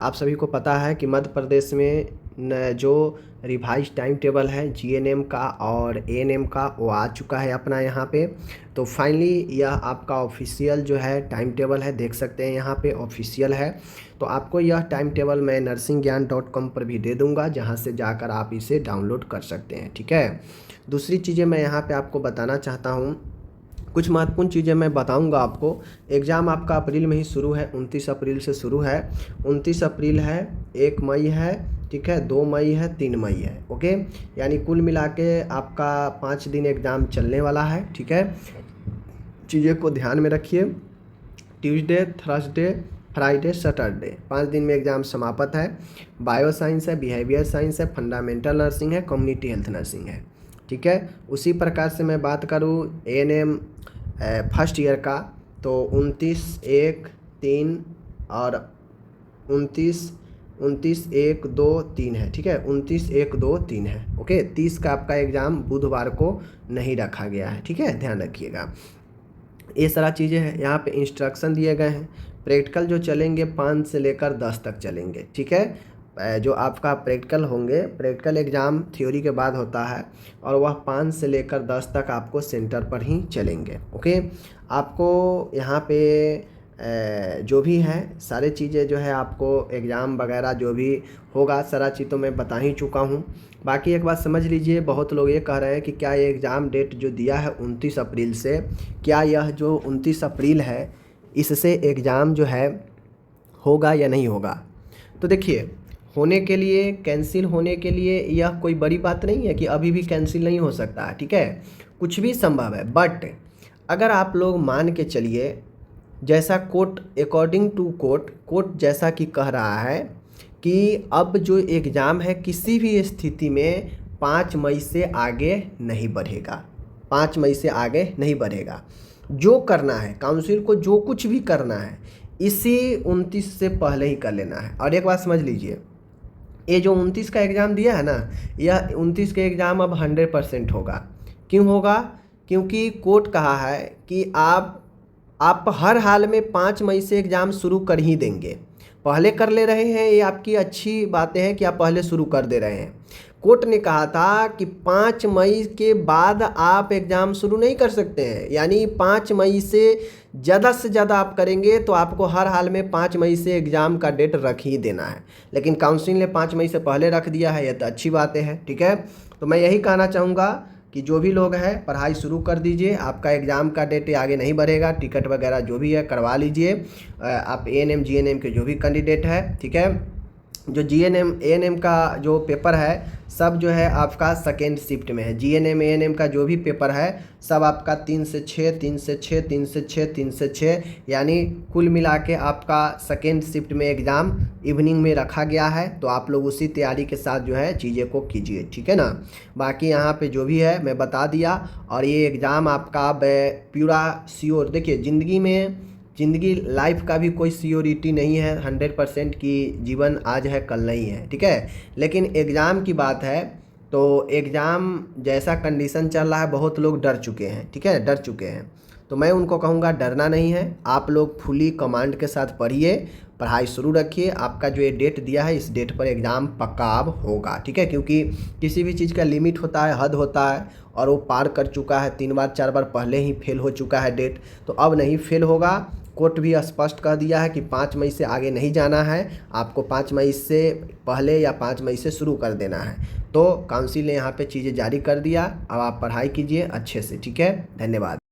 आप सभी को पता है कि मध्य प्रदेश में जो रिवाइज टाइम टेबल है जीएनएम का और एएनएम का वो आ चुका है अपना यहाँ पे। तो फाइनली यह आपका ऑफिशियल जो है टाइम टेबल है, देख सकते हैं यहाँ पे ऑफिशियल है। तो आपको यह टाइम टेबल मैं nursingyan.com पर भी दे दूँगा, जहाँ से जाकर आप इसे डाउनलोड कर सकते हैं। ठीक है, दूसरी चीज़ें मैं यहाँ पे आपको बताना चाहता हूँ, कुछ महत्वपूर्ण चीज़ें मैं बताऊंगा आपको। एग्ज़ाम आपका अप्रैल में ही शुरू है, 29 अप्रैल से शुरू है। 29 अप्रैल है, 1 मई है, ठीक है, 2 मई है, 3 मई है। ओके, यानी कुल मिला के आपका 5 दिन एग्ज़ाम चलने वाला है। ठीक है, चीज़ें को ध्यान में रखिए। ट्यूसडे, थर्सडे, फ्राइडे, सैटरडे 5 दिन में एग्ज़ाम समाप्त है। बायो साइंस है, बिहेवियर साइंस है, फंडामेंटल नर्सिंग है, कम्युनिटी हेल्थ नर्सिंग है। ठीक है, उसी प्रकार से मैं बात करूँ एएनएम फर्स्ट ईयर का, तो 29/1/3 और 29/1/2/3 है। ठीक है, 29/1/2/3 है। ओके, 30 का आपका एग्ज़ाम बुधवार को नहीं रखा गया है। ठीक है, ध्यान रखिएगा। ये सारा चीज़ें हैं, यहाँ पे इंस्ट्रक्शन दिए गए हैं। प्रैक्टिकल जो चलेंगे 5 से लेकर 10 तक चलेंगे। ठीक है, जो आपका प्रैक्टिकल होंगे, प्रैक्टिकल एग्ज़ाम थ्योरी के बाद होता है और वह 5 से लेकर 10 तक आपको सेंटर पर ही चलेंगे। ओके, आपको यहाँ पे जो भी है सारे चीज़ें जो है आपको एग्ज़ाम वगैरह जो भी होगा सारा चीज़ तो मैं बता ही चुका हूँ। बाकी एक बात समझ लीजिए, बहुत लोग ये कह रहे हैं कि क्या ये एग्ज़ाम डेट जो दिया है 29 अप्रैल से, क्या यह जो 29 अप्रैल है इससे एग्ज़ाम जो है होगा या नहीं होगा। तो देखिए, होने के लिए, कैंसिल होने के लिए यह कोई बड़ी बात नहीं है कि अभी भी कैंसिल नहीं हो सकता है। ठीक है, कुछ भी संभव है। बट अगर आप लोग मान के चलिए, जैसा कोर्ट, अकॉर्डिंग टू कोर्ट जैसा कि कह रहा है कि अब जो एग्ज़ाम है किसी भी स्थिति में 5 मई से आगे नहीं बढ़ेगा। 5 मई से आगे नहीं बढ़ेगा। जो करना है काउंसिल को, जो कुछ भी करना है इसी 29 से पहले ही कर लेना है। और एक बात समझ लीजिए, ये जो 29 का एग्ज़ाम दिया है ना, यह 29 के एग्ज़ाम अब 100% होगा। क्यों होगा? क्योंकि कोर्ट कहा है कि आप हर हाल में 5 मई से एग्ज़ाम शुरू कर ही देंगे। पहले कर ले रहे हैं, ये आपकी अच्छी बातें हैं कि आप पहले शुरू कर दे रहे हैं। कोर्ट ने कहा था कि 5 मई के बाद आप एग्ज़ाम शुरू नहीं कर सकते हैं, यानी 5 मई से ज़्यादा आप करेंगे तो आपको हर हाल में 5 मई से एग्ज़ाम का डेट रख ही देना है। लेकिन काउंसिल ने 5 मई से पहले रख दिया है, यह तो अच्छी बातें हैं। ठीक है, तो मैं यही कहना चाहूँगा कि जो भी लोग हैं पढ़ाई शुरू कर दीजिए। आपका एग्ज़ाम का डेट आगे नहीं बढ़ेगा, टिकट वगैरह जो भी है करवा लीजिए। आप एएनएम जीएनएम के जो भी कैंडिडेट है, ठीक है, जो जीएनएम एएनएम का जो पेपर है सब जो है आपका सेकेंड शिफ्ट में है। जीएनएम एएनएम का जो भी पेपर है सब आपका 3 से 6, 3 से 6, 3 से 6, 3 से 6, यानी कुल मिला के आपका सेकेंड शिफ्ट में एग्ज़ाम इवनिंग में रखा गया है। तो आप लोग उसी तैयारी के साथ जो है चीज़ें को कीजिए। ठीक है ना, बाकी यहाँ पे जो भी है मैं बता दिया। और ये एग्ज़ाम आपका पूरा श्योर, देखिए ज़िंदगी लाइफ का भी कोई सियोरिटी नहीं है 100% की जीवन आज है कल नहीं है। ठीक है, लेकिन एग्ज़ाम की बात है तो एग्ज़ाम जैसा कंडीशन चल रहा है बहुत लोग डर चुके हैं। ठीक है, डर चुके हैं, तो मैं उनको कहूँगा डरना नहीं है। आप लोग फुली कमांड के साथ पढ़िए, पढ़ाई शुरू रखिए। आपका जो ये डेट दिया है इस डेट पर एग्ज़ाम पक्का अब होगा। ठीक है, क्योंकि किसी भी चीज़ का लिमिट होता है, हद होता है, और वो पार कर चुका है। 3 बार 4 बार पहले ही फेल हो चुका है डेट, तो अब नहीं फेल होगा। कोर्ट भी स्पष्ट कह दिया है कि 5 मई से आगे नहीं जाना है, आपको 5 मई से पहले या 5 मई से शुरू कर देना है। तो काउंसिल ने यहाँ पे चीज़ें जारी कर दिया। अब आप पढ़ाई कीजिए अच्छे से। ठीक है, धन्यवाद।